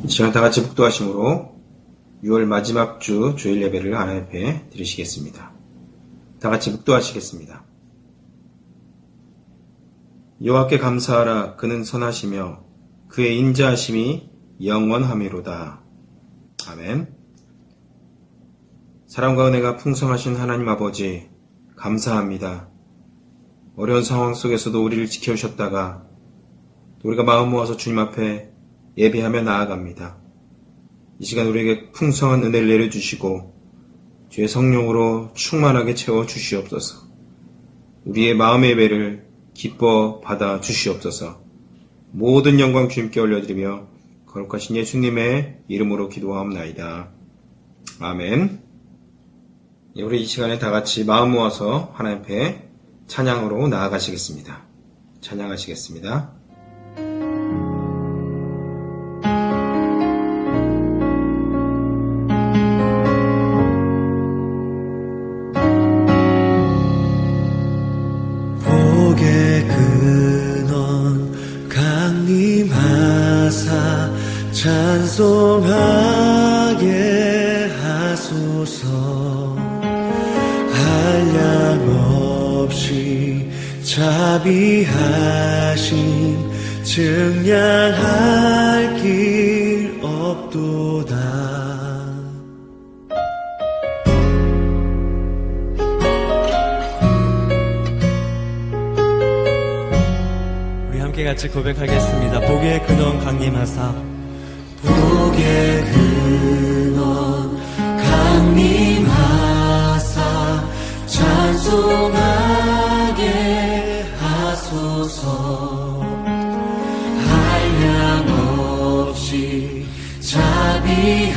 이 시간 다 같이 묵도하심으로 6월 마지막 주 주일 예배를 하나님 앞에 드리시겠습니다. 다 같이 묵도하시겠습니다. 여호와께 감사하라. 그는 선하시며 그의 인자하심이 영원하미로다. 아멘. 사랑과 은혜가 풍성하신 하나님 아버지, 감사합니다. 어려운 상황 속에서도 우리를 지켜주셨다가 우리가 마음 모아서 주님 앞에 예배하며 나아갑니다. 이 시간 우리에게 풍성한 은혜를 내려주시고 주의 성령으로 충만하게 채워주시옵소서. 우리의 마음의 예배를 기뻐 받아 주시옵소서. 모든 영광 주님께 올려드리며 거룩하신 예수님의 이름으로 기도하옵나이다. 아멘. 우리 이 시간에 다 같이 마음 모아서 하나님 앞에 찬양으로 나아가시겠습니다. 찬양하시겠습니다. 찬송하게 하소서. 한량없이 자비하심 증량할 길 없도다. 우리 함께 같이 고백하겠습니다. 복의 근원 강림하사. 복의 근원 강림하사 찬송하게 하소서. 한량없이 자비하심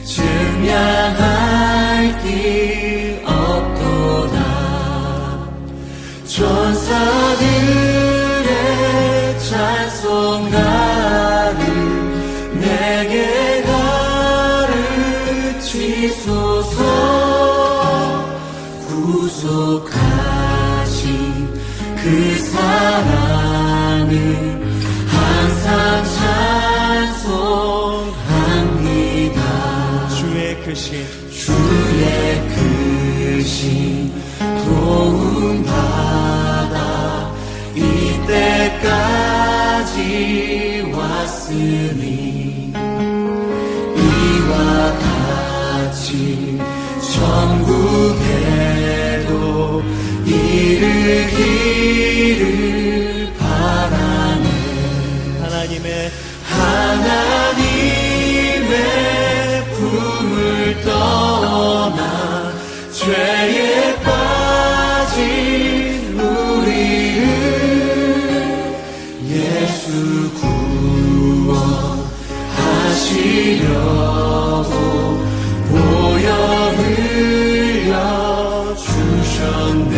증량할 길 없도다. 천사들의 찬송가 내게 가르치소서. 구속하신 그 사랑을 항상 찬송합니다. 주의 크신 도움받아 이때까지 왔으니 이와 같이 천국에도 이르기를 바라네. 하나님의 품을 떠나 죄에 빠진 우리를 예수 구원하시려고 보혈 흘려 주셨네.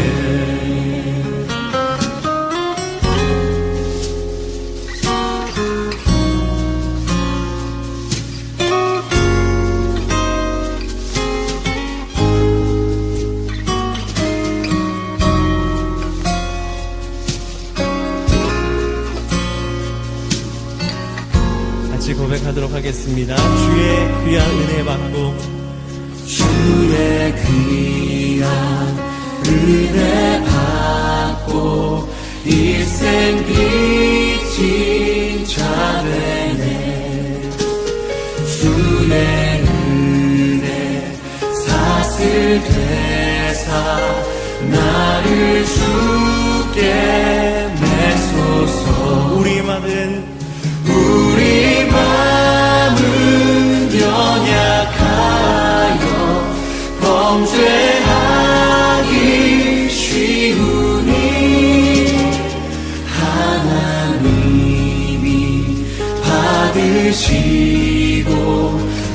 고백하도록 하겠습니다. 주의 귀한 은혜 받고 주의 귀한 은혜 받고 일생 빚진 자 되네. 주의 은혜 사슬 되사 나를 주께 매소서. 우리 마음은 연약하여 범죄하기 쉬우니 하나님이 받으시고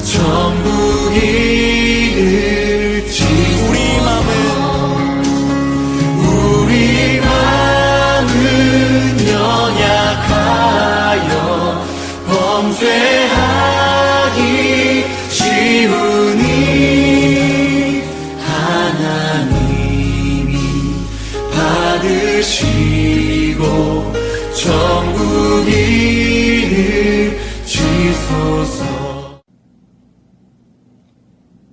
천국 이르지. 우리 마음은 연약하여 범죄하기 쉬우니 하나님이 받으시고 천국 이르 주시소서.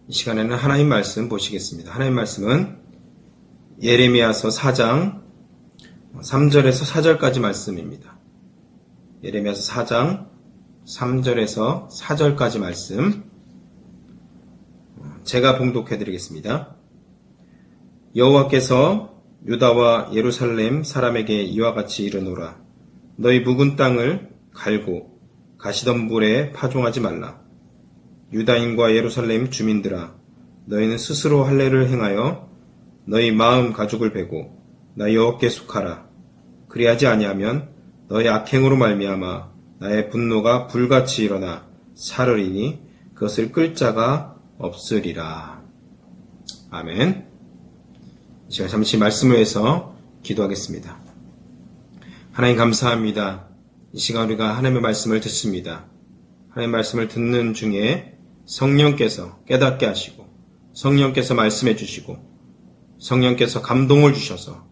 이 시간에는 하나님 말씀 보시겠습니다. 하나님 말씀은 예레미야서 4장 3절에서 4절까지 말씀입니다. 예레미야서 4장 3절에서 4절까지 말씀 제가 봉독해 드리겠습니다. 여호와께서 유다와 예루살렘 사람에게 이와 같이 이르노라. 너희 묵은 땅을 갈고 가시덤불에 파종하지 말라. 유다인과 예루살렘 주민들아, 너희는 스스로 할례를 행하여 너희 마음 가죽을 베고 나 여호와께 속하라. 그리하지 아니하면 너희 악행으로 말미암아 나의 분노가 불같이 일어나 사르리니 그것을 끌 자가 없으리라. 아멘. 제가 잠시 말씀을 위해서 기도하겠습니다. 하나님 감사합니다. 이 시간 우리가 하나님의 말씀을 듣습니다. 하나님의 말씀을 듣는 중에 성령께서 깨닫게 하시고 성령께서 말씀해 주시고 성령께서 감동을 주셔서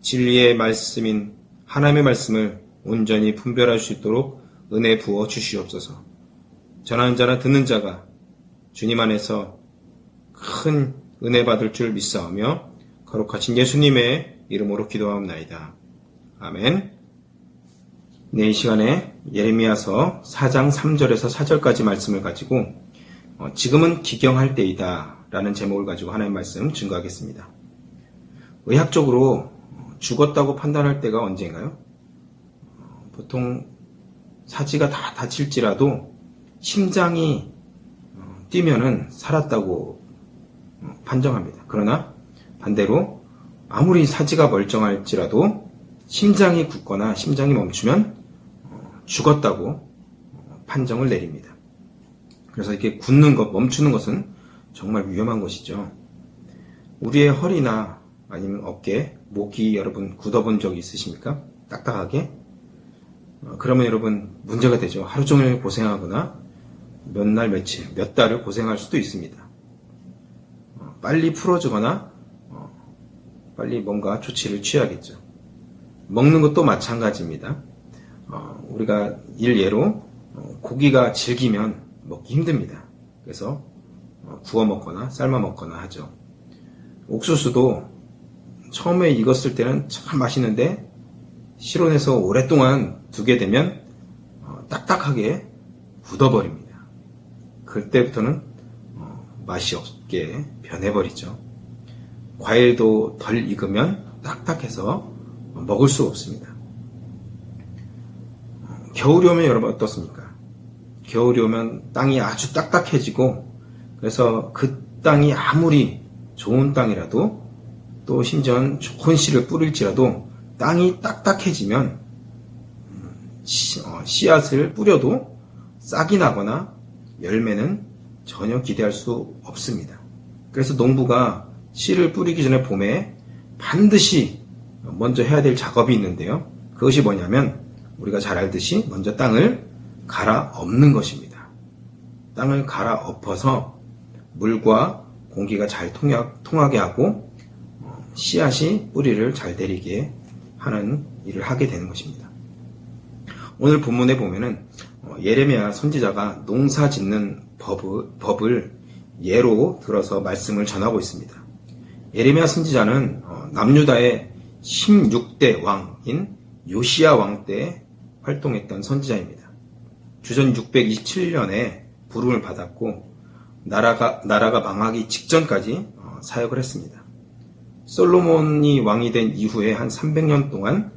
진리의 말씀인 하나님의 말씀을 온전히 분별할 수 있도록 은혜 부어 주시옵소서. 전하는 자나 듣는 자가 주님 안에서 큰 은혜 받을 줄 믿사오며 거룩하신 예수님의 이름으로 기도하옵나이다. 아멘. 네, 이 시간에 예레미야서 4장 3절에서 4절까지 말씀을 가지고 지금은 기경할 때이다 라는 제목을 가지고 하나님의 말씀 증거하겠습니다. 의학적으로 죽었다고 판단할 때가 언제인가요? 보통 사지가 다 다칠지라도 심장이 뛰면은 살았다고 판정합니다. 그러나 반대로 아무리 사지가 멀쩡할지라도 심장이 굳거나 심장이 멈추면 죽었다고 판정을 내립니다. 그래서 이렇게 굳는 것, 멈추는 것은 정말 위험한 것이죠. 우리의 허리나 아니면 어깨, 목이 여러분 굳어본 적이 있으십니까? 딱딱하게? 그러면 여러분 문제가 되죠. 하루 종일 고생하거나 몇 날, 며칠, 몇 달을 고생할 수도 있습니다. 빨리 풀어주거나 빨리 뭔가 조치를 취해야겠죠. 먹는 것도 마찬가지입니다. 우리가 일예로 고기가 질기면 먹기 힘듭니다. 그래서 구워 먹거나 삶아 먹거나 하죠. 옥수수도 처음에 익었을 때는 참 맛있는데 실온에서 오랫동안 두게 되면 딱딱하게 굳어버립니다. 그때부터는 맛이 없게 변해버리죠. 과일도 덜 익으면 딱딱해서 먹을 수 없습니다. 겨울이 오면 여러분 어떻습니까? 겨울이 오면 땅이 아주 딱딱해지고 그래서 그 땅이 아무리 좋은 땅이라도 또 심지어 좋은 씨를 뿌릴지라도 땅이 딱딱해지면 씨앗을 뿌려도 싹이 나거나 열매는 전혀 기대할 수 없습니다. 그래서 농부가 씨를 뿌리기 전에 봄에 반드시 먼저 해야 될 작업이 있는데요. 그것이 뭐냐면 우리가 잘 알듯이 먼저 땅을 갈아엎는 것입니다. 땅을 갈아엎어서 물과 공기가 잘 통하게 하고 씨앗이 뿌리를 잘 내리게 하는 일을 하게 되는 것입니다. 오늘 본문에 보면은 예레미야 선지자가 농사 짓는 법을 예로 들어서 말씀을 전하고 있습니다. 예레미야 선지자는 남유다의 16대 왕인 요시야 왕 때 활동했던 선지자입니다. 주전 627년에 부름을 받았고 나라가 망하기 직전까지 사역을 했습니다. 솔로몬이 왕이 된 이후에 한 300년 동안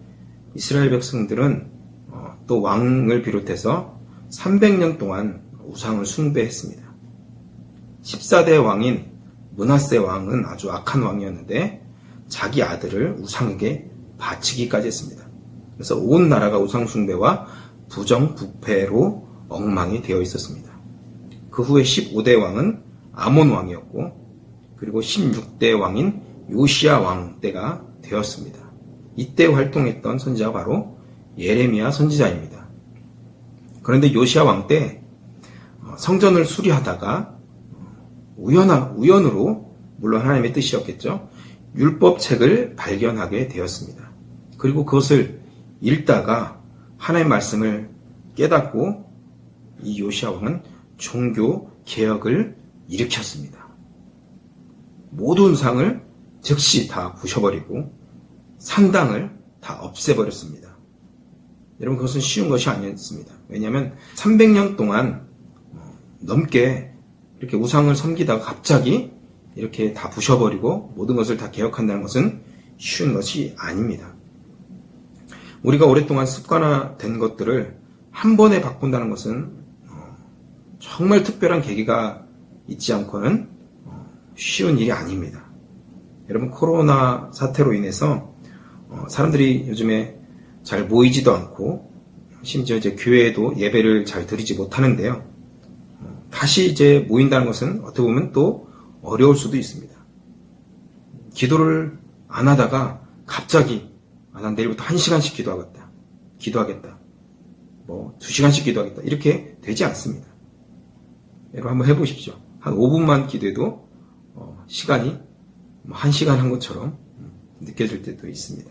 이스라엘 백성들은 또 왕을 비롯해서 300년 동안 우상을 숭배했습니다. 14대 왕인 므낫세 왕은 아주 악한 왕이었는데 자기 아들을 우상에게 바치기까지 했습니다. 그래서 온 나라가 우상 숭배와 부정부패로 엉망이 되어 있었습니다. 그 후에 15대 왕은 아몬 왕이었고 그리고 16대 왕인 요시야 왕 때가 되었습니다. 이때 활동했던 선지자가 바로 예레미야 선지자입니다. 그런데 요시야 왕 때 성전을 수리하다가 우연으로 물론 하나님의 뜻이었겠죠. 율법책을 발견하게 되었습니다. 그리고 그것을 읽다가 하나님의 말씀을 깨닫고 이 요시야 왕은 종교 개혁을 일으켰습니다. 모든 우상을 즉시 다 부셔버리고 산당을 다 없애버렸습니다. 여러분, 그것은 쉬운 것이 아니었습니다. 왜냐하면 300년 동안 넘게 이렇게 우상을 섬기다가 갑자기 이렇게 다 부셔버리고 모든 것을 다 개혁한다는 것은 쉬운 것이 아닙니다. 우리가 오랫동안 습관화된 것들을 한 번에 바꾼다는 것은 정말 특별한 계기가 있지 않고는 쉬운 일이 아닙니다. 여러분, 코로나 사태로 인해서 사람들이 요즘에 잘 모이지도 않고 심지어 이제 교회에도 예배를 잘 드리지 못하는데요. 다시 이제 모인다는 것은 어떻게 보면 또 어려울 수도 있습니다. 기도를 안 하다가 갑자기 난 내일부터 1시간씩 기도하겠다. 뭐 2시간씩 기도하겠다. 이렇게 되지 않습니다. 여러분, 한번 해보십시오. 한 5분만 기도해도 시간이 1시간 한 것처럼 느껴질 때도 있습니다.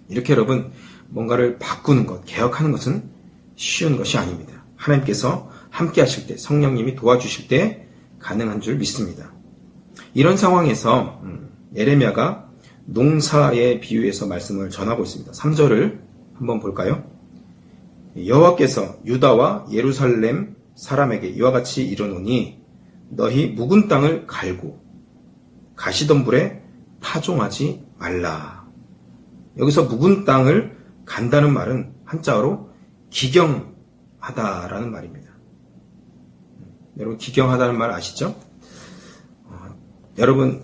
이렇게 여러분, 뭔가를 바꾸는 것, 개혁하는 것은 쉬운 것이 아닙니다. 하나님께서 함께 하실 때, 성령님이 도와주실 때 가능한 줄 믿습니다. 이런 상황에서 예레미야가 농사에 비유해서 말씀을 전하고 있습니다. 3절을 한번 볼까요? 여호와께서 유다와 예루살렘 사람에게 이와 같이 이르노니 너희 묵은 땅을 갈고 가시덤불에 파종하지 말라. 여기서 묵은 땅을 간다는 말은 한자어로 기경하다라는 말입니다. 여러분, 기경하다는 말 아시죠? 여러분,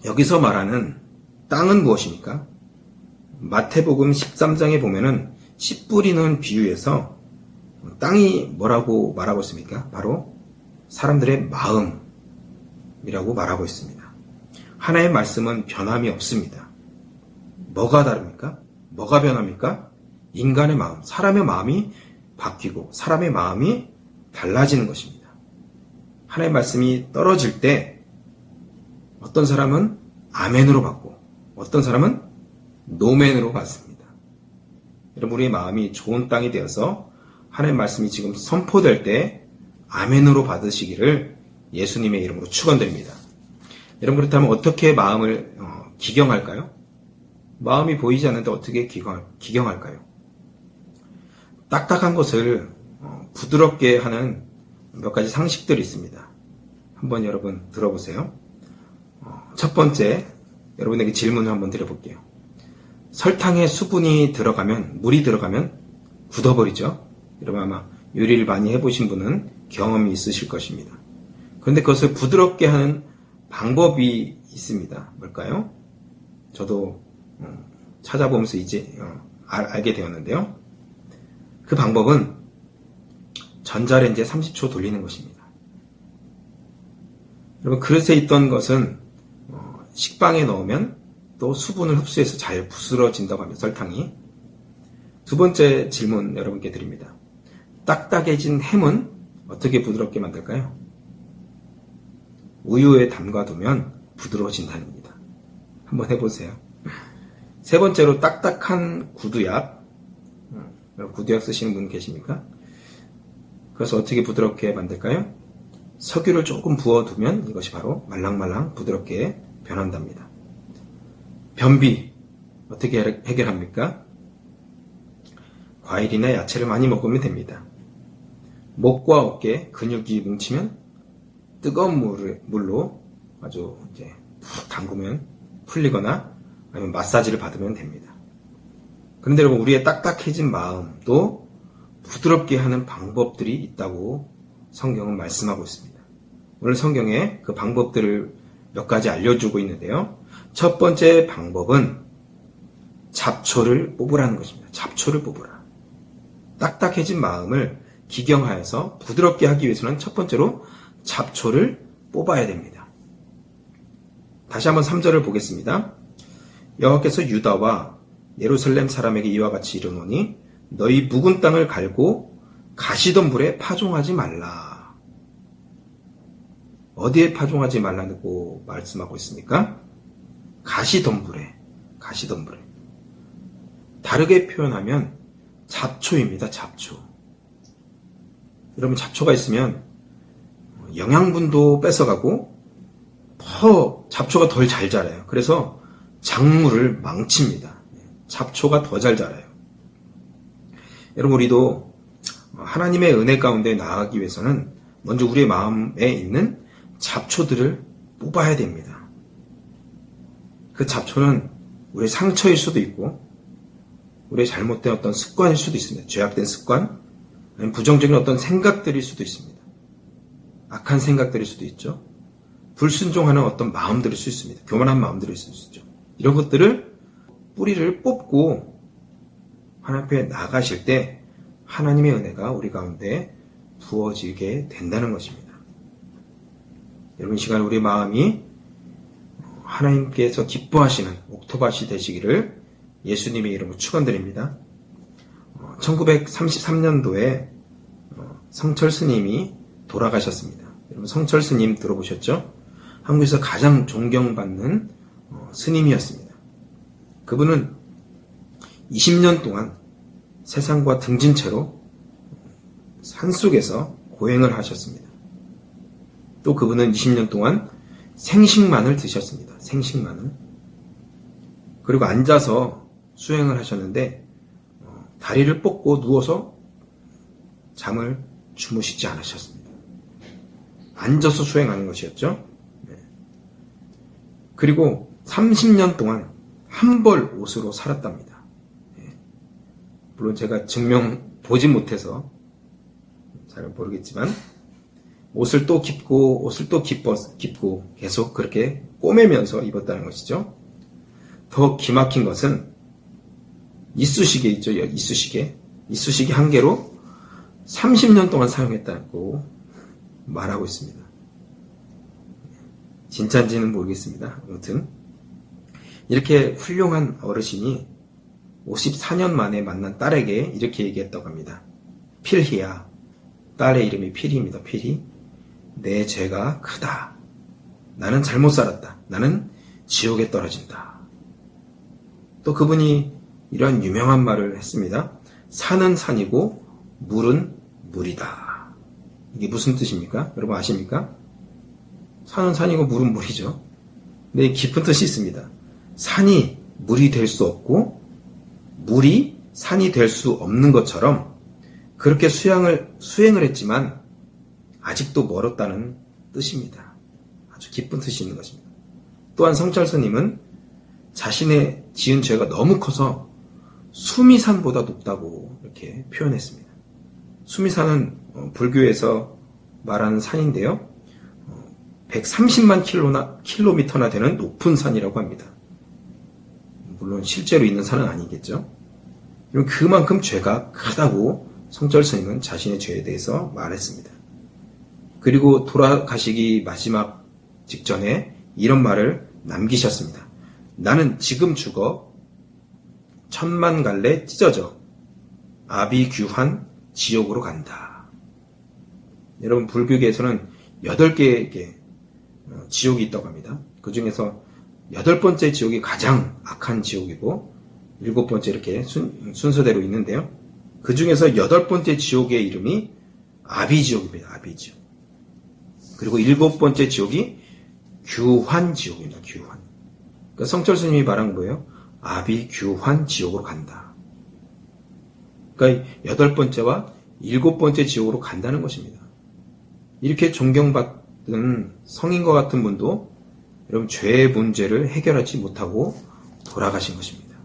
여기서 말하는 땅은 무엇입니까? 마태복음 13장에 보면은 씨 뿌리는 비유에서 땅이 뭐라고 말하고 있습니까? 바로 사람들의 마음이라고 말하고 있습니다. 하나님의 말씀은 변함이 없습니다. 뭐가 다릅니까? 뭐가 변합니까? 인간의 마음, 사람의 마음이 바뀌고 사람의 마음이 달라지는 것입니다. 하나님의 말씀이 떨어질 때 어떤 사람은 아멘으로 받고 어떤 사람은 노멘으로 받습니다. 여러분, 우리의 마음이 좋은 땅이 되어서 하나님의 말씀이 지금 선포될 때 아멘으로 받으시기를 예수님의 이름으로 축원드립니다. 여러분, 그렇다면 어떻게 마음을 기경할까요? 마음이 보이지 않는데 어떻게 기경할까요? 딱딱한 것을 부드럽게 하는 몇 가지 상식들이 있습니다. 한번 여러분 들어보세요. 첫 번째, 여러분에게 질문을 한번 드려볼게요. 설탕에 수분이 들어가면, 물이 들어가면 굳어버리죠? 여러분 아마 요리를 많이 해보신 분은 경험이 있으실 것입니다. 그런데 그것을 부드럽게 하는 방법이 있습니다. 뭘까요? 저도 찾아보면서 이제 알게 되었는데요. 그 방법은 전자레인지에 30초 돌리는 것입니다. 여러분, 그릇에 있던 것은 식빵에 넣으면 또 수분을 흡수해서 잘 부스러진다고 합니다. 설탕이. 두 번째 질문 여러분께 드립니다. 딱딱해진 햄은 어떻게 부드럽게 만들까요? 우유에 담가두면 부드러워진답니다. 한번 해보세요. 세 번째로 딱딱한 구두약. 구두약 쓰시는 분 계십니까? 그래서 어떻게 부드럽게 만들까요? 석유를 조금 부어두면 이것이 바로 말랑말랑 부드럽게 변한답니다. 변비 어떻게 해결합니까? 과일이나 야채를 많이 먹으면 됩니다. 목과 어깨 근육이 뭉치면 뜨거운 물로 아주 이제 푹 담그면 풀리거나 아니면 마사지를 받으면 됩니다. 그런데 여러분, 우리의 딱딱해진 마음도 부드럽게 하는 방법들이 있다고 성경은 말씀하고 있습니다. 오늘 성경에 그 방법들을 몇 가지 알려주고 있는데요. 첫 번째 방법은 잡초를 뽑으라는 것입니다. 잡초를 뽑으라. 딱딱해진 마음을 기경하여서 부드럽게 하기 위해서는 첫 번째로 잡초를 뽑아야 됩니다. 다시 한번 3절을 보겠습니다. 여호와께서 유다와 예루살렘 사람에게 이와 같이 이르노니 너희 묵은 땅을 갈고 가시덤불에 파종하지 말라. 어디에 파종하지 말라고 말씀하고 있습니까? 가시덤불에. 다르게 표현하면 잡초입니다. 잡초. 여러분 잡초가 있으면 영양분도 뺏어가고 더 잡초가 덜 잘 자라요. 그래서 작물을 망칩니다. 잡초가 더 잘 자라요. 여러분 우리도 하나님의 은혜 가운데 나아가기 위해서는 먼저 우리의 마음에 있는 잡초들을 뽑아야 됩니다. 그 잡초는 우리의 상처일 수도 있고 우리의 잘못된 어떤 습관일 수도 있습니다. 죄악된 습관, 아니면 부정적인 어떤 생각들일 수도 있습니다. 악한 생각들일 수도 있죠. 불순종하는 어떤 마음들일 수 있습니다. 교만한 마음들일 수 있죠. 이런 것들을 뿌리를 뽑고 하나님 앞에 나가실 때 하나님의 은혜가 우리 가운데 부어지게 된다는 것입니다. 여러분 이 시간 우리 마음이 하나님께서 기뻐하시는 옥토밭이 되시기를 예수님의 이름으로 축원드립니다. 1933년도에 성철 스님이 돌아가셨습니다. 여러분 성철 스님 들어보셨죠? 한국에서 가장 존경받는 스님이었습니다. 그분은 20년 동안 세상과 등진 채로 산속에서 고행을 하셨습니다. 또 그분은 20년 동안 생식만을 드셨습니다. 생식만을. 그리고 앉아서 수행을 하셨는데 다리를 뻗고 누워서 잠을 주무시지 않으셨습니다. 앉아서 수행하는 것이었죠. 그리고 30년 동안 한 벌 옷으로 살았답니다. 물론 제가 증명 보지 못해서 잘 모르겠지만 옷을 또 깁고 옷을 또 깁고 계속 그렇게 꼬매면서 입었다는 것이죠. 더 기막힌 것은 이쑤시개 있죠. 이쑤시개 한 개로 30년 동안 사용했다고 말하고 있습니다. 진짜인지는 모르겠습니다. 아무튼 이렇게 훌륭한 어르신이 54년 만에 만난 딸에게 이렇게 얘기했다고 합니다. 필희야. 딸의 이름이 필희입니다. 필희. 내 죄가 크다. 나는 잘못 살았다. 나는 지옥에 떨어진다. 또 그분이 이런 유명한 말을 했습니다. 산은 산이고 물은 물이다. 이게 무슨 뜻입니까? 여러분 아십니까? 산은 산이고 물은 물이죠. 근데 깊은 뜻이 있습니다. 산이 물이 될 수 없고 물이 산이 될 수 없는 것처럼 그렇게 수행을 했지만 아직도 멀었다는 뜻입니다. 아주 깊은 뜻이 있는 것입니다. 또한 성철 스님은 자신의 지은 죄가 너무 커서 수미산보다 높다고 이렇게 표현했습니다. 수미산은 불교에서 말하는 산인데요. 130만 킬로미터나 되는 높은 산이라고 합니다. 물론 실제로 있는 산은 아니겠죠. 그만큼 죄가 크다고 성철 스님은 자신의 죄에 대해서 말했습니다. 그리고 돌아가시기 마지막 직전에 이런 말을 남기셨습니다. 나는 지금 죽어 천만 갈래 찢어져 아비규환 지옥으로 간다. 여러분 불교계에서는 8개의 지옥이 있다고 합니다. 그 중에서 8번째 지옥이 가장 악한 지옥이고 7번째 이렇게 순서대로 있는데요. 그 중에서 8번째 지옥의 이름이 아비지옥입니다. 아비지옥. 그리고 7번째 지옥이 규환지옥입니다. 규환. 그러니까 성철 스님이 말한 거예요. 아비규환 지옥으로 간다. 그러니까 8번째와 7번째 지옥으로 간다는 것입니다. 이렇게 존경받는 성인과 같은 분도 여러분 죄의 문제를 해결하지 못하고 돌아가신 것입니다.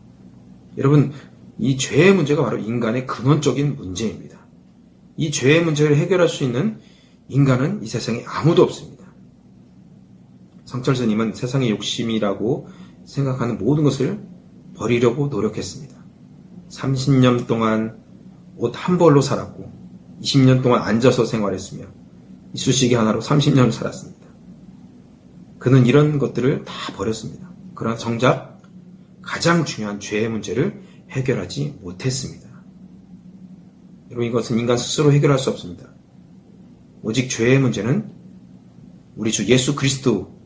여러분 이 죄의 문제가 바로 인간의 근원적인 문제입니다. 이 죄의 문제를 해결할 수 있는 인간은 이 세상에 아무도 없습니다. 성철 스님은 세상의 욕심이라고 생각하는 모든 것을 버리려고 노력했습니다. 30년 동안 옷 한 벌로 살았고 20년 동안 앉아서 생활했으며 이쑤시개 하나로 30년을 살았습니다. 그는 이런 것들을 다 버렸습니다. 그러나 정작 가장 중요한 죄의 문제를 해결하지 못했습니다. 여러분 이것은 인간 스스로 해결할 수 없습니다. 오직 죄의 문제는 우리 주 예수 그리스도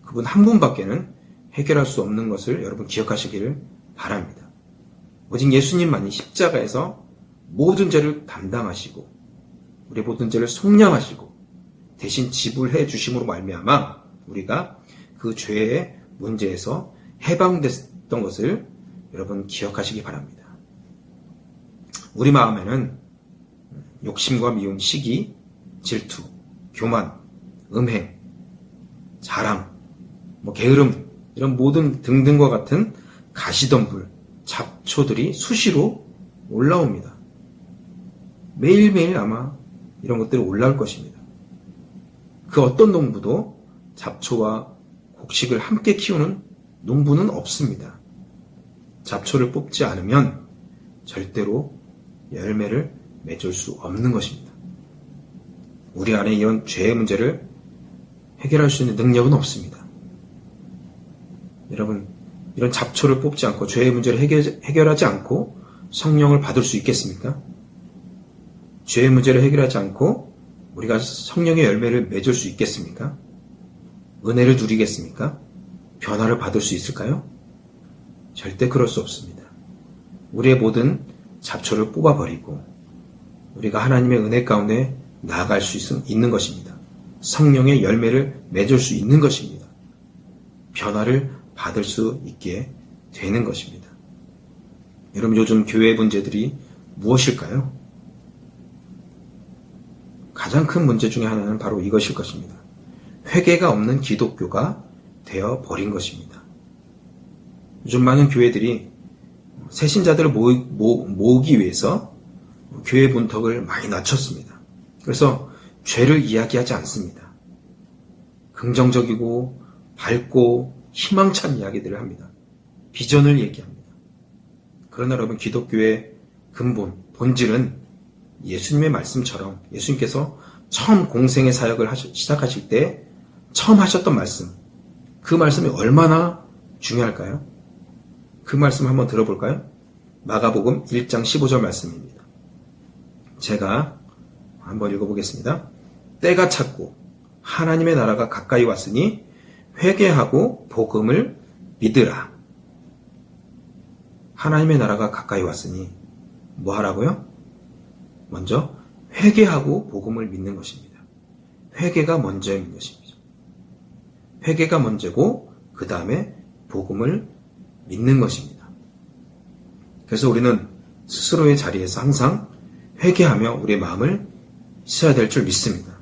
그분 한 분밖에는 해결할 수 없는 것을 여러분 기억하시기를 바랍니다. 오직 예수님만이 십자가에서 모든 죄를 담당하시고 우리 모든 죄를 속량하시고 대신 지불해 주심으로 말미암아 우리가 그 죄의 문제에서 해방됐던 것을 여러분 기억하시기 바랍니다. 우리 마음에는 욕심과 미움, 시기, 질투, 교만, 음행, 자랑, 게으름 이런 모든 등등과 같은 가시덤불, 잡초들이 수시로 올라옵니다. 매일매일 아마 이런 것들이 올라올 것입니다. 그 어떤 농부도 잡초와 곡식을 함께 키우는 농부는 없습니다. 잡초를 뽑지 않으면 절대로 열매를 맺을 수 없는 것입니다. 우리 안에 이런 죄의 문제를 해결할 수 있는 능력은 없습니다. 여러분, 이런 잡초를 뽑지 않고 죄의 문제를 해결하지 않고 성령을 받을 수 있겠습니까? 죄의 문제를 해결하지 않고 우리가 성령의 열매를 맺을 수 있겠습니까? 은혜를 누리겠습니까? 변화를 받을 수 있을까요? 절대 그럴 수 없습니다. 우리의 모든 잡초를 뽑아버리고 우리가 하나님의 은혜 가운데 나아갈 수 있는 것입니다. 성령의 열매를 맺을 수 있는 것입니다. 변화를 받을 수 있게 되는 것입니다. 여러분, 요즘 교회 문제들이 무엇일까요? 가장 큰 문제 중에 하나는 바로 이것일 것입니다. 회개가 없는 기독교가 되어버린 것입니다. 요즘 많은 교회들이 새신자들을 모으기 위해서 교회 문턱을 많이 낮췄습니다. 그래서 죄를 이야기하지 않습니다. 긍정적이고 밝고 희망찬 이야기들을 합니다. 비전을 얘기합니다. 그러나 여러분, 기독교의 근본, 본질은 예수님의 말씀처럼 예수님께서 처음 공생의 사역을 시작하실 때 처음 하셨던 말씀, 그 말씀이 얼마나 중요할까요? 그 말씀 한번 들어볼까요? 마가복음 1장 15절 말씀입니다. 제가 한번 읽어보겠습니다. 때가 찼고 하나님의 나라가 가까이 왔으니 회개하고 복음을 믿으라. 하나님의 나라가 가까이 왔으니 뭐 하라고요? 먼저 회개하고 복음을 믿는 것입니다. 회개가 먼저인 것입니다. 회개가 먼저고 그 다음에 복음을 믿는 것입니다. 그래서 우리는 스스로의 자리에서 항상 회개하며 우리의 마음을 씻어야 될 줄 믿습니다.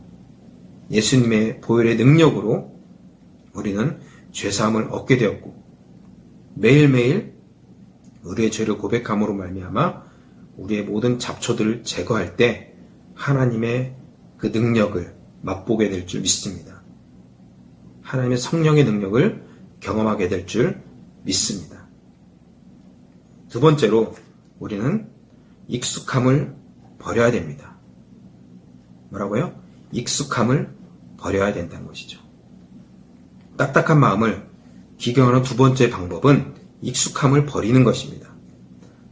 예수님의 보혈의 능력으로 우리는 죄사함을 얻게 되었고 매일매일 우리의 죄를 고백함으로 말미암아 우리의 모든 잡초들을 제거할 때 하나님의 그 능력을 맛보게 될 줄 믿습니다. 하나님의 성령의 능력을 경험하게 될 줄 믿습니다. 두 번째로 우리는 익숙함을 버려야 됩니다. 뭐라고요? 익숙함을 버려야 된다는 것이죠. 딱딱한 마음을 기경하는 두 번째 방법은 익숙함을 버리는 것입니다.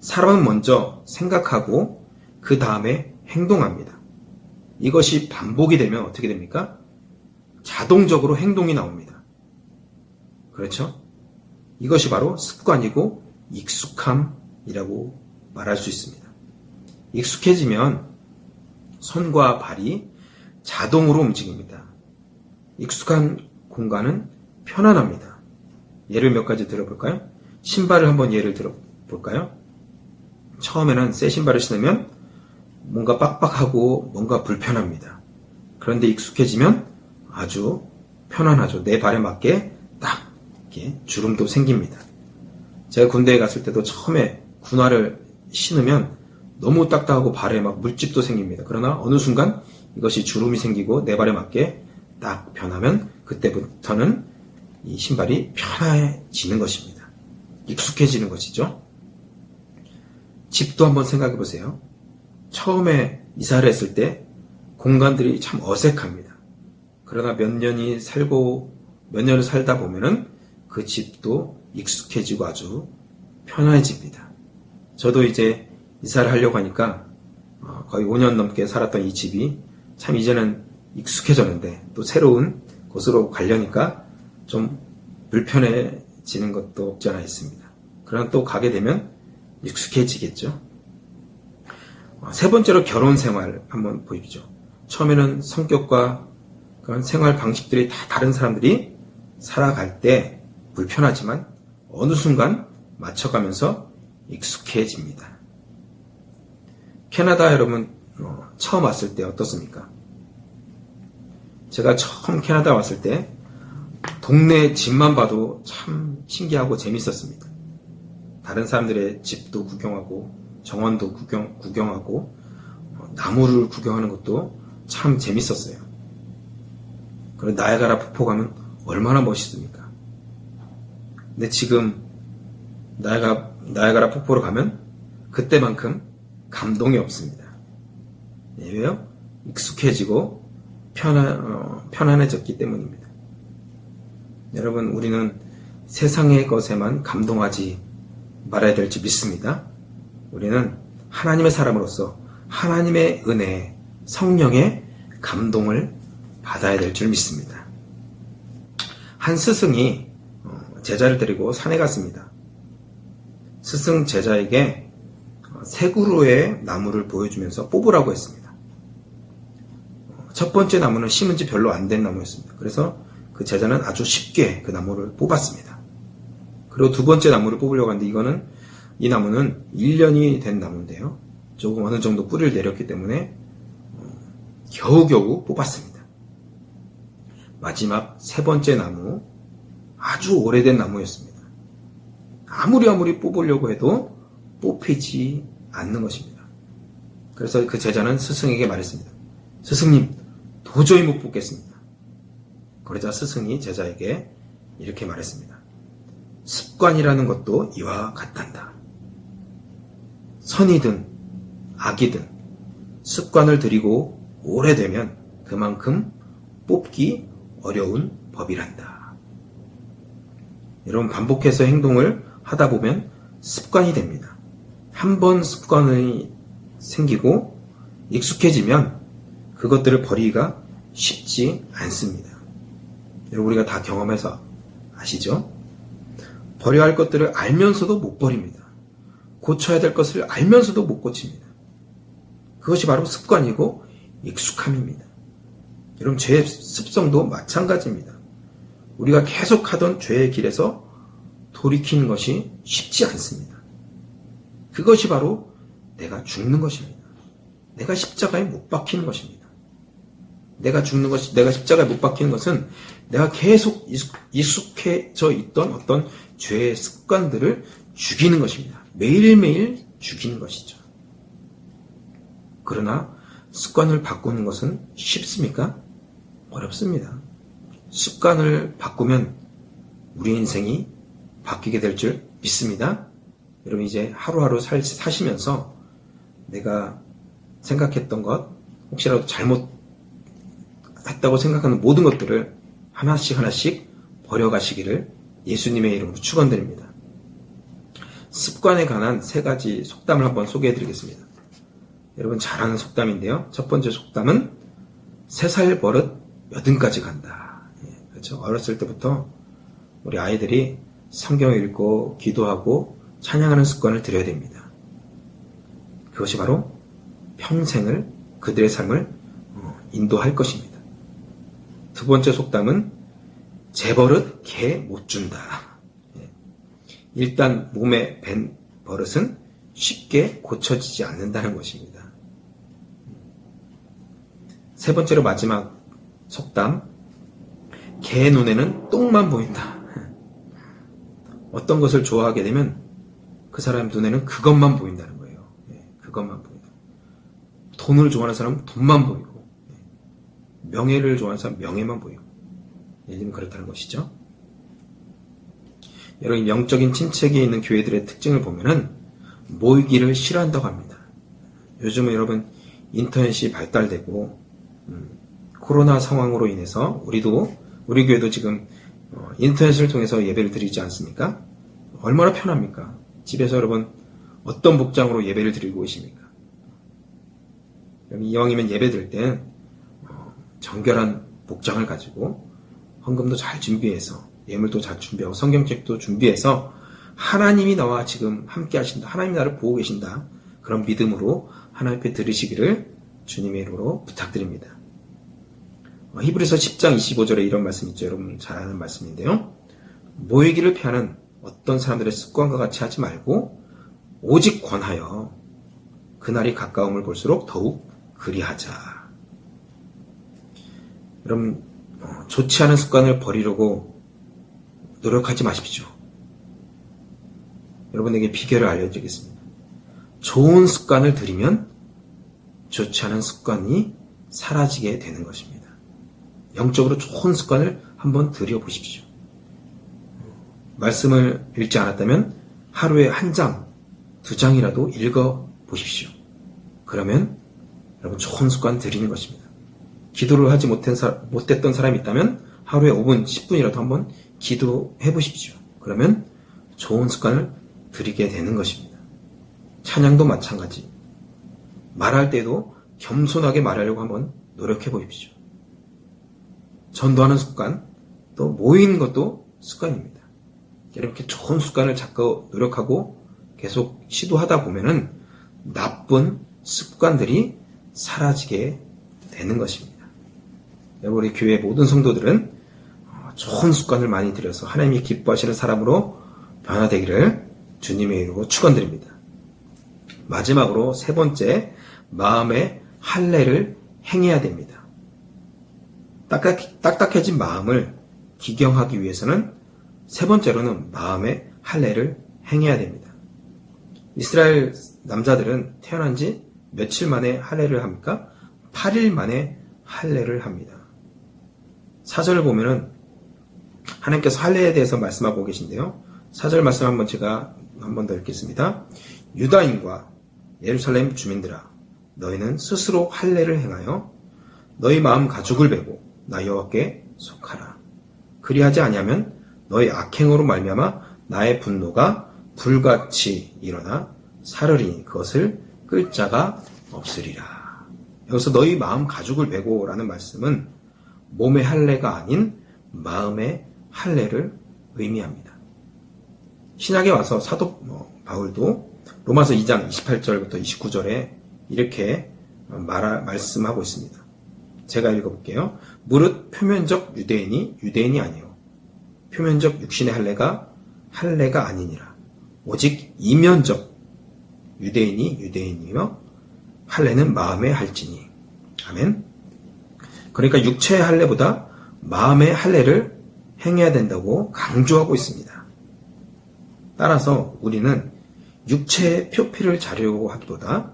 사람은 먼저 생각하고 그 다음에 행동합니다. 이것이 반복이 되면 어떻게 됩니까? 자동적으로 행동이 나옵니다. 그렇죠? 이것이 바로 습관이고 익숙함이라고 말할 수 있습니다. 익숙해지면 손과 발이 자동으로 움직입니다. 익숙한 공간은 편안합니다. 예를 몇 가지 들어볼까요? 신발을 한번 예를 들어볼까요? 처음에는 새 신발을 신으면 뭔가 빡빡하고 뭔가 불편합니다. 그런데 익숙해지면 아주 편안하죠. 내 발에 맞게 딱 이렇게 주름도 생깁니다. 제가 군대에 갔을 때도 처음에 군화를 신으면 너무 딱딱하고 발에 막 물집도 생깁니다. 그러나 어느 순간 이것이 주름이 생기고 내 발에 맞게 딱 변하면 그때부터는 이 신발이 편해지는 것입니다. 익숙해지는 것이죠. 집도 한번 생각해 보세요. 처음에 이사를 했을 때 공간들이 참 어색합니다. 그러나 몇 년을 살다 보면은 그 집도 익숙해지고 아주 편해집니다. 저도 이제 이사를 하려고 하니까 거의 5년 넘게 살았던 이 집이 참 이제는 익숙해졌는데 또 새로운 곳으로 가려니까 좀 불편해지는 것도 없지 않아 있습니다. 그러나 또 가게 되면 익숙해지겠죠. 세 번째로 결혼 생활 한번 보십시오. 처음에는 성격과 그런 생활 방식들이 다 다른 사람들이 살아갈 때 불편하지만 어느 순간 맞춰가면서 익숙해집니다. 캐나다 여러분 처음 왔을 때 어떻습니까? 제가 처음 캐나다 왔을 때 동네 집만 봐도 참 신기하고 재밌었습니다. 다른 사람들의 집도 구경하고 정원도 구경하고 나무를 구경하는 것도 참 재밌었어요. 그리고 나야가라 폭포 가면 얼마나 멋있습니까? 근데 지금 나야가라 폭포로 가면 그때만큼 감동이 없습니다. 왜요? 익숙해지고 편안해졌기 때문입니다. 여러분, 우리는 세상의 것에만 감동하지 말아야 될지 믿습니다. 우리는 하나님의 사람으로서 하나님의 은혜, 성령의 감동을 받아야 될 줄 믿습니다. 한 스승이 제자를 데리고 산에 갔습니다. 스승 제자에게 세 그루의 나무를 보여주면서 뽑으라고 했습니다. 첫 번째 나무는 심은 지 별로 안 된 나무였습니다. 그래서 그 제자는 아주 쉽게 그 나무를 뽑았습니다. 그리고 두 번째 나무를 뽑으려고 하는데 이 나무는 1년이 된 나무인데요. 조금 어느 정도 뿌리를 내렸기 때문에 겨우겨우 뽑았습니다. 마지막 세 번째 나무, 아주 오래된 나무였습니다. 아무리 뽑으려고 해도 뽑히지 않는 것입니다. 그래서 그 제자는 스승에게 말했습니다. 스승님, 도저히 못 뽑겠습니다. 그러자 스승이 제자에게 이렇게 말했습니다. 습관이라는 것도 이와 같단다. 선이든 악이든 습관을 들이고 오래되면 그만큼 뽑기 어려운 법이란다. 여러분, 반복해서 행동을 하다 보면 습관이 됩니다. 한 번 습관이 생기고 익숙해지면 그것들을 버리기가 쉽지 않습니다. 여러분, 우리가 다 경험해서 아시죠? 버려야 할 것들을 알면서도 못 버립니다. 고쳐야 될 것을 알면서도 못 고칩니다. 그것이 바로 습관이고 익숙함입니다. 여러분, 죄의 습성도 마찬가지입니다. 우리가 계속 하던 죄의 길에서 돌이키는 것이 쉽지 않습니다. 그것이 바로 내가 죽는 것입니다. 내가 십자가에 못 박히는 것입니다. 내가 십자가에 못 박히는 것은 내가 계속 익숙해져 있던 어떤 죄의 습관들을 죽이는 것입니다. 매일매일 죽이는 것이죠. 그러나 습관을 바꾸는 것은 쉽습니까? 어렵습니다. 습관을 바꾸면 우리 인생이 바뀌게 될 줄 믿습니다. 여러분, 이제 하루하루 사시면서 내가 생각했던 것, 혹시라도 잘못했다고 생각하는 모든 것들을 하나씩 버려가시기를 예수님의 이름으로 축원드립니다. 습관에 관한 3가지 속담을 한번 소개해드리겠습니다. 여러분 잘 아는 속담인데요. 첫 번째 속담은 3살 버릇 여든까지 간다. 그렇죠? 어렸을 때부터 우리 아이들이 성경을 읽고 기도하고 찬양하는 습관을 들여야 됩니다. 그것이 바로 평생을 그들의 삶을 인도할 것입니다. 두 번째 속담은 제 버릇 개 못 준다. 일단 몸에 밴 버릇은 쉽게 고쳐지지 않는다는 것입니다. 세 번째로 마지막 속담, 개 눈에는 똥만 보인다. 어떤 것을 좋아하게 되면 그 사람 눈에는 그것만 보인다는 거예요. 그것만 보인다. 돈을 좋아하는 사람은 돈만 보이고, 명예를 좋아하는 사람은 명예만 보이고, 예를 들면 그렇다는 것이죠. 여러분, 영적인 침체기에 있는 교회들의 특징을 보면은 모이기를 싫어한다고 합니다. 요즘은 여러분 인터넷이 발달되고 코로나 상황으로 인해서 우리 교회도 지금 인터넷을 통해서 예배를 드리지 않습니까? 얼마나 편합니까? 집에서 여러분 어떤 복장으로 예배를 드리고 계십니까? 이왕이면 예배 드릴 땐 정결한 복장을 가지고 헌금도 잘 준비해서 예물도 잘 준비하고 성경책도 준비해서 하나님이 나와 지금 함께 하신다. 하나님이 나를 보고 계신다. 그런 믿음으로 하나님 앞에 들으시기를 주님의 이름으로 부탁드립니다. 히브리서 10장 25절에 이런 말씀 있죠. 여러분 잘 아는 말씀인데요. 모이기를 피하는 어떤 사람들의 습관과 같이 하지 말고 오직 권하여 그날이 가까움을 볼수록 더욱 그리하자. 여러분 좋지 않은 습관을 버리려고 노력하지 마십시오. 여러분에게 비결을 알려드리겠습니다. 좋은 습관을 들이면 좋지 않은 습관이 사라지게 되는 것입니다. 영적으로 좋은 습관을 한번 들여보십시오. 말씀을 읽지 않았다면 하루에 한 장, 두 장이라도 읽어보십시오. 그러면 여러분 좋은 습관 들이는 것입니다. 기도를 하지 못했던 사람이 있다면 하루에 5분, 10분이라도 한번 기도해 보십시오. 그러면 좋은 습관을 들이게 되는 것입니다. 찬양도 마찬가지. 말할 때도 겸손하게 말하려고 한번 노력해 보십시오. 전도하는 습관, 또 모이는 것도 습관입니다. 이렇게 좋은 습관을 자꾸 노력하고 계속 시도하다 보면은 나쁜 습관들이 사라지게 되는 것입니다. 여러분, 우리 교회 모든 성도들은 좋은 습관을 많이 들여서 하나님이 기뻐하시는 사람으로 변화되기를 주님의 이름으로 축원드립니다. 마지막으로 세 번째, 마음의 할례를 행해야 됩니다. 딱딱해진 마음을 기경하기 위해서는 세 번째로는 마음의 할례를 행해야 됩니다. 이스라엘 남자들은 태어난 지 며칠 만에 할례를 합니까? 8일 만에 할례를 합니다. 사절을 보면은 하나님께서 할례에 대해서 말씀하고 계신데요. 사절 말씀 한번 제가 한 번 더 읽겠습니다. 유다인과 예루살렘 주민들아, 너희는 스스로 할례를 행하여 너희 마음 가죽을 베고 나 여호와께 속하라. 그리하지 아니하면 너희 악행으로 말미암아 나의 분노가 불같이 일어나 사르리니 그것을 끌 자가 없으리라. 여기서 너희 마음 가죽을 베고 라는 말씀은 몸의 할례가 아닌 마음의 할례를 의미합니다. 신약에 와서 사도 바울도 로마서 2장 28절부터 29절에 이렇게 말씀하고 있습니다. 제가 읽어볼게요. 무릇 표면적 유대인이 유대인이 아니요 표면적 육신의 할례가 아니니라. 오직 이면적 유대인이 유대인이며 할례는 마음의 할지니. 아멘. 그러니까 육체의 할례보다 마음의 할례를 행해야 된다고 강조하고 있습니다. 따라서 우리는 육체의 표피를 자르려고 하기보다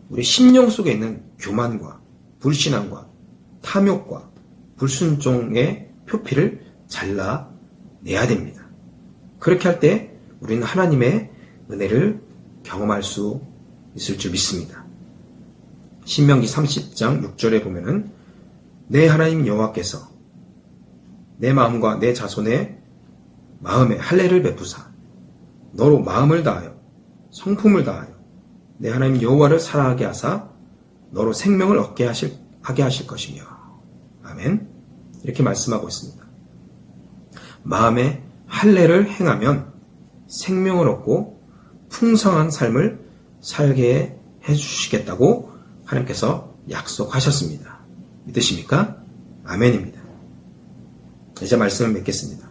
우리 심령 속에 있는 교만과 불신앙과 탐욕과 불순종의 표피를 잘라내야 됩니다. 그렇게 할 때 우리는 하나님의 은혜를 경험할 수 있을 줄 믿습니다. 신명기 30장 6절에 보면은 내 하나님 여호와께서 내 마음과 내 자손의 마음에 할례를 베푸사 너로 마음을 다하여 성품을 다하여 내 하나님 여호와를 사랑하게 하사 너로 생명을 얻게 하게 하실 것이며. 아멘. 이렇게 말씀하고 있습니다. 마음의 할례를 행하면 생명을 얻고 풍성한 삶을 살게 해주시겠다고 하나님께서 약속하셨습니다. 믿으십니까? 아멘입니다. 이제 말씀을 맺겠습니다.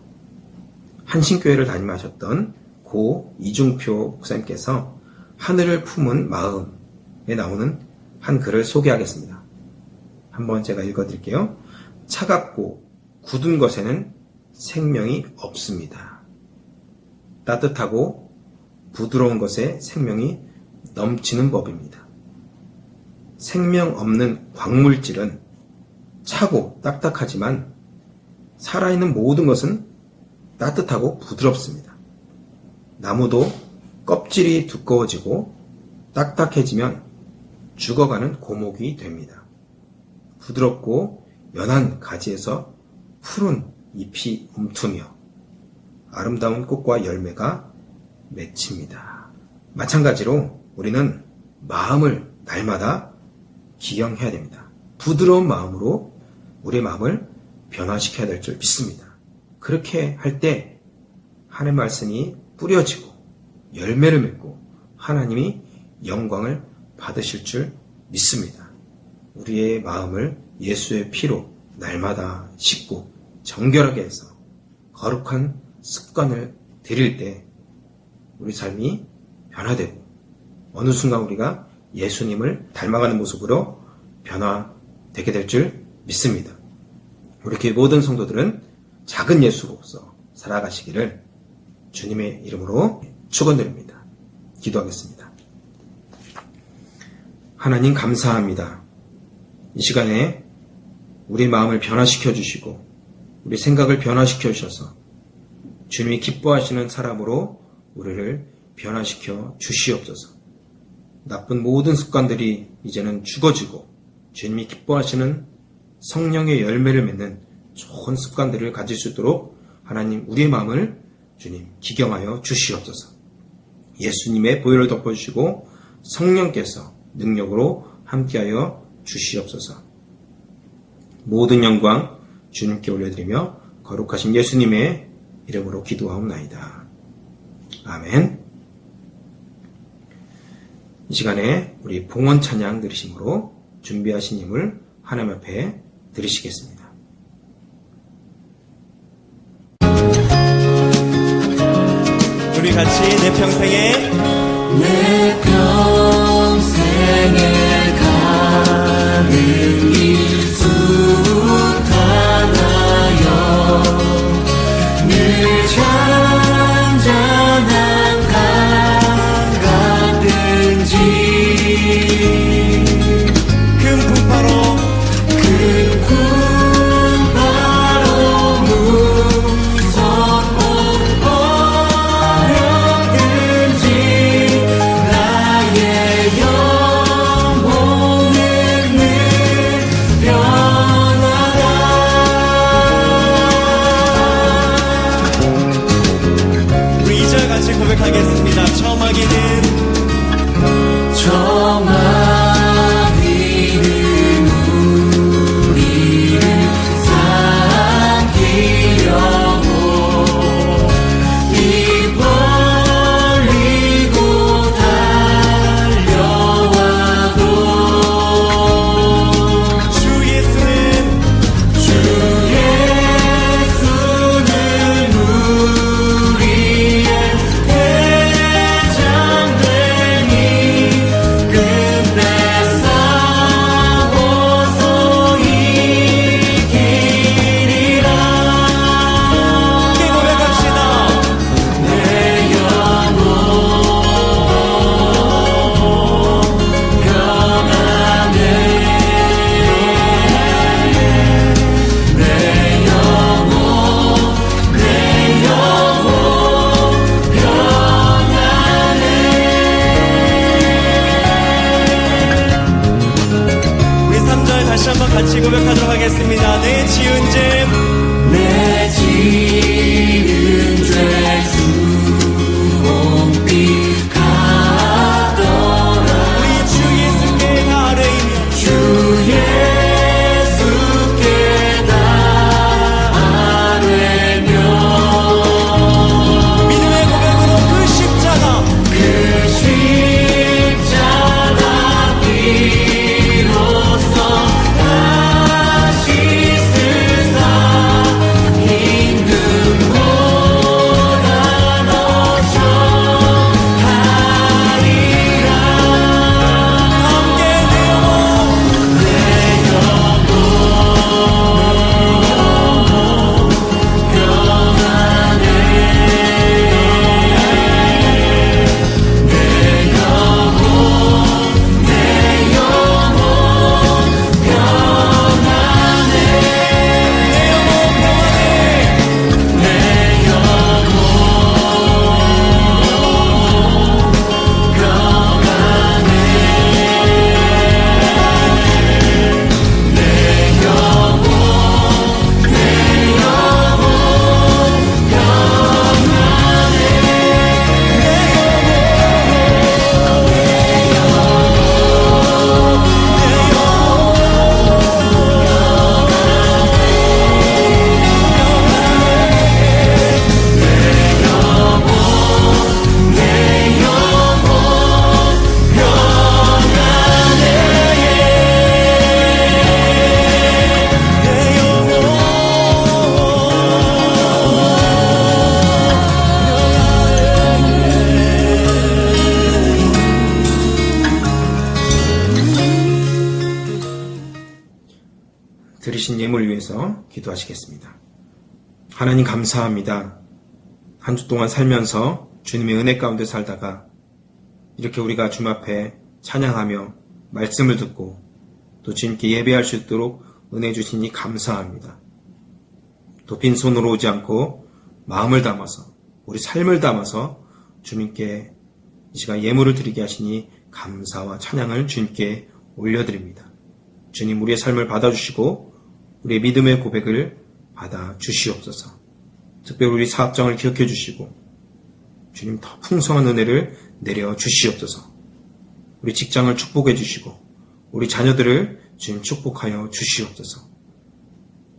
한신교회를 담임하셨던 고 이중표 목사님께서 하늘을 품은 마음에 나오는 한 글을 소개하겠습니다. 한번 제가 읽어드릴게요. 차갑고 굳은 것에는 생명이 없습니다. 따뜻하고 부드러운 것에 생명이 넘치는 법입니다. 생명 없는 광물질은 차고 딱딱하지만 살아있는 모든 것은 따뜻하고 부드럽습니다. 나무도 껍질이 두꺼워지고 딱딱해지면 죽어가는 고목이 됩니다. 부드럽고 연한 가지에서 푸른 잎이 움트며 아름다운 꽃과 열매가 맺힙니다. 마찬가지로 우리는 마음을 날마다 기경해야 됩니다. 부드러운 마음으로 우리의 마음을 변화시켜야 될 줄 믿습니다. 그렇게 할 때 하나님의 말씀이 뿌려지고 열매를 맺고 하나님이 영광을 받으실 줄 믿습니다. 우리의 마음을 예수의 피로 날마다 씻고 정결하게 해서 거룩한 습관을 들일 때 우리 삶이 변화되고 어느 순간 우리가 예수님을 닮아가는 모습으로 변화되게 될 줄 믿습니다. 우리 교회 모든 성도들은 작은 예수로서 살아가시기를 주님의 이름으로 축원드립니다. 기도하겠습니다. 하나님 감사합니다. 이 시간에 우리 마음을 변화시켜 주시고 우리 생각을 변화시켜 주셔서 주님이 기뻐하시는 사람으로 우리를 변화시켜 주시옵소서. 나쁜 모든 습관들이 이제는 죽어지고 주님이 기뻐하시는 성령의 열매를 맺는 좋은 습관들을 가질 수 있도록 하나님 우리의 마음을 주님 기경하여 주시옵소서. 예수님의 보혈을 덮어주시고 성령께서 능력으로 함께하여 주시옵소서. 모든 영광 주님께 올려드리며 거룩하신 예수님의 이름으로 기도하옵나이다. 아멘. 이 시간에 우리 봉헌 찬양 들으심으로 준비하신 힘을 하나님 앞에 드리시겠습니다. 우리 같이 내 평생에 가는 길 수탄하여 늘 잔잔한 강 같든지 큰 풍파로 무섭고 어렵든지 나의 영혼은 늘 변하다. 우리 2절 같이 고백하겠습니다. 처음하기는 우리를 삼키려고 입 벌리고 달려와도 주 예수는 우리의 대장되니 끝내 싸워서 이기리라. 함께 고백합시다. 내 영혼 변하네. 내 영혼 변하네. 우리 3절 다시 한번 같이 고백하도록 하겠습니다. 내 지은 죄 내 지은 죄 주홍빛 같더라. 우리 주 예수께 다 아뢰이며 주 예수께 다 아뢰며 믿음의 고백으로 그 십자가 그 십자가 비로소 다시 세상 주신 예물을 위해서 기도하시겠습니다. 하나님 감사합니다. 한 주 동안 살면서 주님의 은혜 가운데 살다가 이렇게 우리가 주님 앞에 찬양하며 말씀을 듣고 또 주님께 예배할 수 있도록 은혜 주시니 감사합니다. 또 빈손으로 오지 않고 마음을 담아서 우리 삶을 담아서 주님께 이 시간 예물을 드리게 하시니 감사와 찬양을 주님께 올려드립니다. 주님 우리의 삶을 받아주시고 우리의 믿음의 고백을 받아주시옵소서. 특별히 우리 사업장을 기억해 주시고 주님 더 풍성한 은혜를 내려주시옵소서. 우리 직장을 축복해 주시고 우리 자녀들을 주님 축복하여 주시옵소서.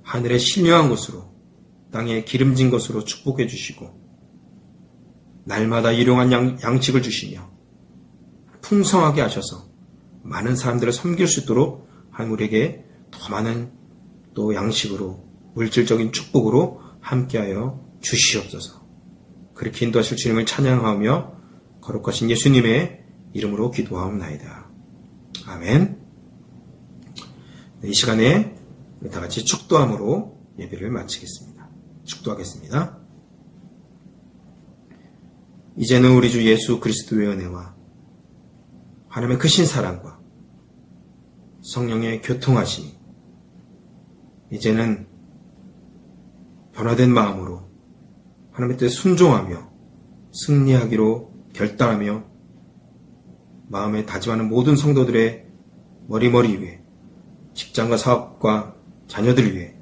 하늘의 신령한 곳으로 땅에 기름진 것으로 축복해 주시고 날마다 일용한 양식을 주시며 풍성하게 하셔서 많은 사람들을 섬길 수 있도록 하나님 우리에게 더 많은 또 양식으로 물질적인 축복으로 함께하여 주시옵소서. 그렇게 인도하실 주님을 찬양하며 거룩하신 예수님의 이름으로 기도하옵나이다. 아멘. 이 시간에 다 같이 축도함으로 예배를 마치겠습니다. 축도하겠습니다. 이제는 우리 주 예수 그리스도의 은혜와 하나님의 크신 사랑과 성령의 교통하심이 이제는 변화된 마음으로 하나님의 뜻에 순종하며 승리하기로 결단하며 마음에 다짐하는 모든 성도들의 머리머리 위에 직장과 사업과 자녀들 위해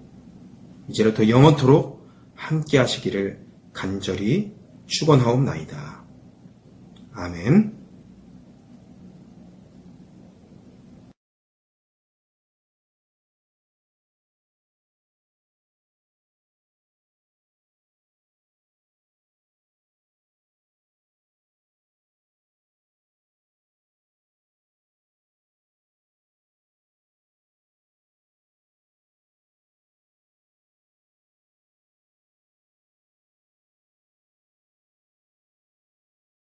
이제부터 영원토록 함께 하시기를 간절히 축원하옵나이다. 아멘.